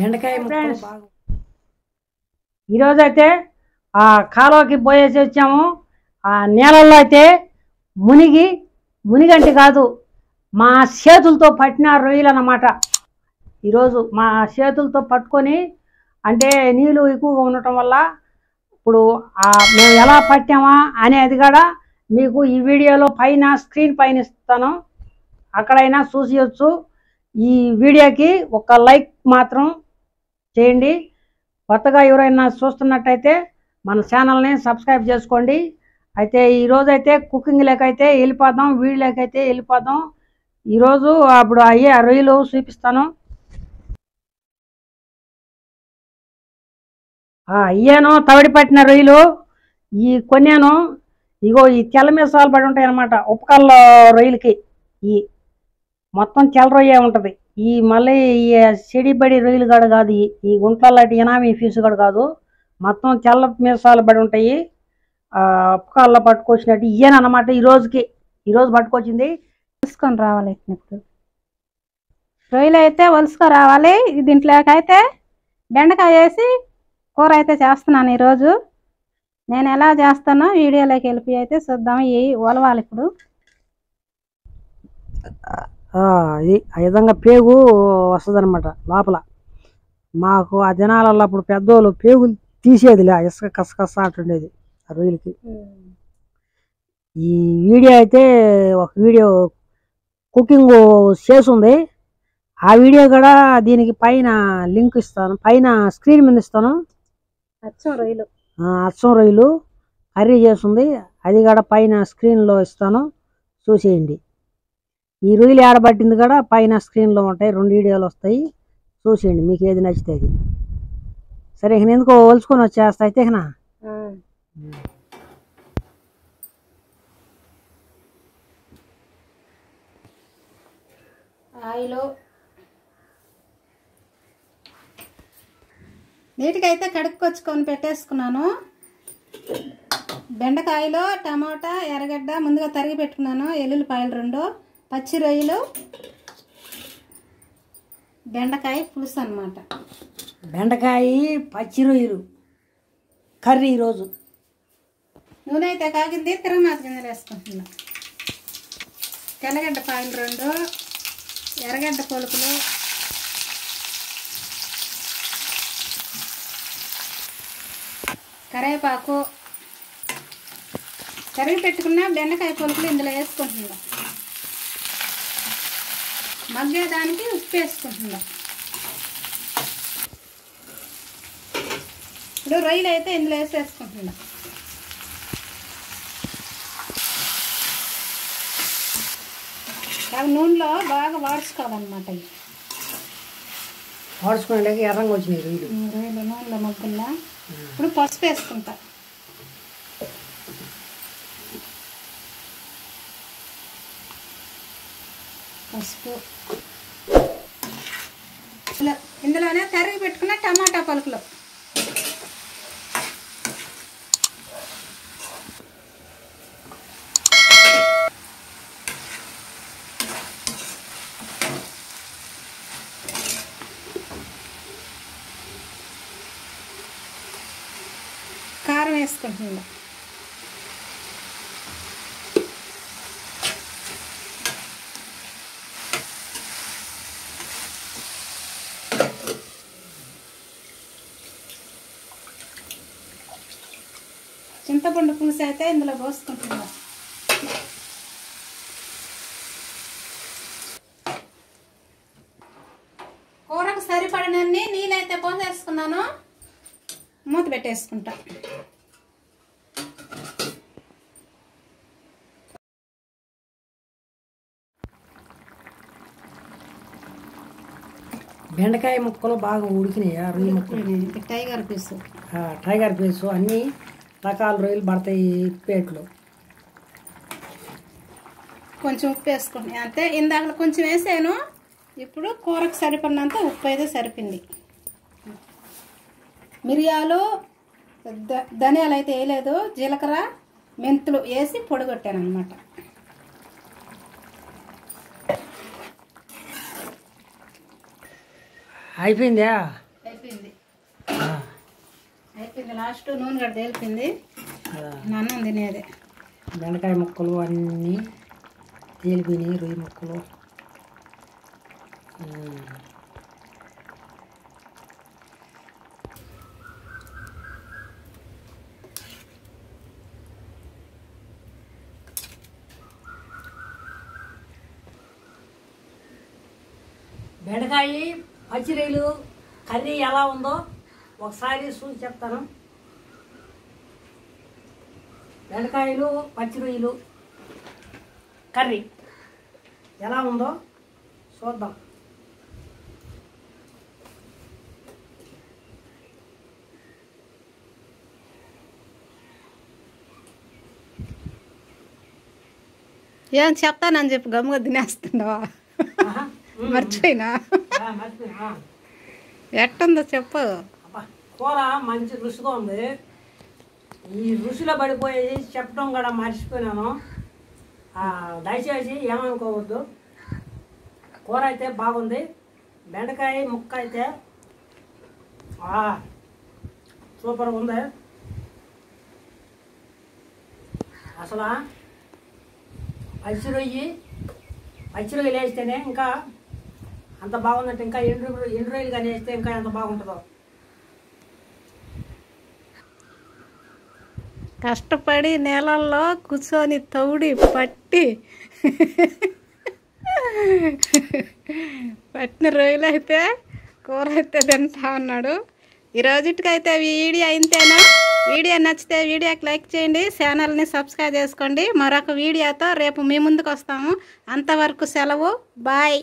బెండకాయ ముక్కలు బాగా ఈరోజైతే ఆ కాలువకి పోయేసి వచ్చాము. ఆ నీళ్ళల్లో అయితే మునిగంటి కాదు, మా చేతులతో పట్టిన రొయ్యలు అన్నమాట. ఈరోజు మా చేతులతో పట్టుకొని, అంటే నీళ్ళు ఎక్కువగా ఉండటం వల్ల ఇప్పుడు మేము ఎలా పట్టామా అనేది కూడా మీకు ఈ వీడియోలో పైన స్క్రీన్ పైన ఇస్తాను, అక్కడైనా చూసేయచ్చు. ఈ వీడియోకి ఒక లైక్ మాత్రం చేయండి. కొత్తగా ఎవరైనా చూస్తున్నట్టయితే మన ఛానల్ని సబ్స్క్రైబ్ చేసుకోండి. అయితే ఈరోజైతే కుకింగ్ లేకైతే వెళ్ళిపోదాం, వీడియోకైతే వెళ్ళిపోదాం. ఈరోజు అప్పుడు అయ్యే రొయ్యలు చూపిస్తాను. అయ్యాను తవడి పట్టిన రొయ్యలు ఈ కొన్నాను. ఇగో ఈ తెల్ల మీసాలు పడి ఉంటాయి అన్నమాట ఉప్పకాల్లో రొయ్యలకి. ఈ మొత్తం తెల్ల రొయ్యే ఉంటుంది. ఈ మళ్ళీ ఈ చెడిబడి రొయ్యలు గడ కాదు, ఈ గుంట్లలో ఎనామీ ఫీజు కూడా కాదు, మొత్తం తెల్ల మీసాలు పడి ఉంటాయి. ఉప్పకాల్లో పట్టుకొచ్చినట్టు ఇయ్యనమాట. ఈరోజు పట్టుకొచ్చింది. వలుసుకొని రావాలి. ఇప్పుడు రొయ్యలు అయితే వలుసుకొని రావాలి. దీంట్లోకి అయితే బెండకాయ వేసి కూర అయితే చేస్తున్నాను ఈరోజు. నేను ఎలా చేస్తానో వీడియోలోకి వెళ్ళి అయితే చూద్దాం. ఇవి ఒలవాలి ఇప్పుడు. ఇది ఆ విధంగా పేగు వస్తుంది అనమాట లోపల. మాకు ఆ దినాలలో అప్పుడు పెద్దోళ్ళు పేగులు తీసేదిలే, ఇసుక కసకస అంటుండేది ఆ రొయ్యలకి. ఈ వీడియో అయితే ఒక వీడియో కుకింగ్ చేసింది, ఆ వీడియో కూడా దీనికి పైన లింక్ ఇస్తాను, పైన స్క్రీన్ మీద ఇస్తాను. అచ్చం రొయ్యలు కర్రీ చేస్తుంది, అది కూడా పైన స్క్రీన్లో ఇస్తాను, చూసేయండి. ఈ రొయ్యలు ఆడబట్టింది కూడా పైన స్క్రీన్లో ఉంటాయి, 2 వీడియోలు వస్తాయి, చూసేయండి మీకు ఏది నచ్చితే అది. సరే ఇక ఎందుకో వలుచుకొని వచ్చేస్తా అయితే. ఇక ఆయిల్ నీట్గా అయితే కడుక్కొచ్చుకొని పెట్టేసుకున్నాను. బెండకాయలు, టమాటా, ఎర్రగడ్డ ముందుగా తరిగి పెట్టుకున్నాను, ఎల్లుల్లిపాయలు 2, పచ్చి రొయ్యలు, బెండకాయ పులుసు అన్నమాట. బెండకాయ పచ్చి రొయ్యలు కర్రీ ఈరోజు. నూనె అయితే కాగింది, తిరగమాత గింజలు వేసుకుంటున్నా. తెల్లగడ్డ పాయలు 2, ఎర్రగడ్డ పొలుపులు, కరివేపాకు, తరిగి పెట్టుకున్న బెండకాయ పొలుపులు ఇందులో వేసుకుంటున్నా. మగ్గేదానికి ఉప్పు వేసుకుంటున్నా. ఇప్పుడు రొయ్యలు అయితే ఇందులో వేసేసుకుంటున్నా. అవి నూనెలో బాగా వాడుచుకోవాలన్నమాట. ఇవి వాడుచుకునే ఎర్రంగా వచ్చినాయి రొయ్యలు. నూనెలో మగ్గుల్లా. ఇప్పుడు పసుపు వేసుకుంటా. పసుపు, ఇందులోనే తరిగి పెట్టుకున్న టమాటా పలుకులు, కారం వేసుకుంటున్నా. చింతపండు పులుసు అయితే ఇందులో పోసుకుంటున్నా. కూరకు సరిపడినన్ని నీళ్ళైతే పోసేసుకున్నాను, మూత పెట్టేసుకుంటా. బెండకాయ ముక్కలు బాగా ఉడికినాయా? రొయ్య ముక్కలు టైగర్ పీసు అన్నీ రకాల రొయ్యలు పడతాయి ప్లేట్లో. కొంచెం ఉప్పు వేసుకుంటున్నా అంతే. ఇందాక కొంచెం వేసాను, ఇప్పుడు కూరకు సరిపడినంత ఉప్పు అయితే సరిపోయింది. మిరియాలు, ధనియాలు అయితే వేయలేదు, జీలకర్ర, మెంతులు వేసి పొడిగొట్టాను అనమాట. అయిపోయిందా? లాస్ట్ నూనె కూడా తేలిపింది, అన్నం తినేది. బెండకాయ ముక్కలు అన్నీ తేలిపోయినాయి, రొయ్యి ముక్కలు. బెండకాయ పచ్చి రొయ్యలు కర్రీ ఎలా ఉందో ఒకసారి చూసి చెప్తాను. బెండకాయలు పచ్చి రొయ్యలు కర్రీ ఎలా ఉందో చూద్దాం. ఏం చెప్తానని చెప్పి గమ్ముగా తినేస్తుండవా? మర్చిపోయినా ఎట్టుందో చెప్పు. కూర మంచి రుచిగా ఉంది. ఈ రుచిలో పడిపోయి చెప్పడం కూడా మర్చిపోయినాను. దయచేసి ఏమనుకోవద్దు. కూర అయితే బాగుంది. బెండకాయ ముక్క అయితే సూపర్గా ఉంది. అసలు పచ్చి రొయ్యలు వేస్తేనే ఇంకా అంత బాగుందంటే, ఇంకా ఎండు రొయ్యలు కానీ వేస్తే ఇంకా ఎంత బాగుంటుందో. కష్టపడి నేలల్లో కూర్చొని తౌడి పట్టిన రొయ్యలు అయితే కూర అయితే తింటా ఉన్నాడు. ఈ రోజుటికైతే వీడియో ఇంతేనా? వీడియో నచ్చితే వీడియోకి లైక్ చేయండి, ఛానల్ని సబ్స్క్రైబ్ చేసుకోండి. మరొక వీడియోతో రేపు మీ ముందుకు వస్తాము. అంతవరకు సెలవు, బాయ్.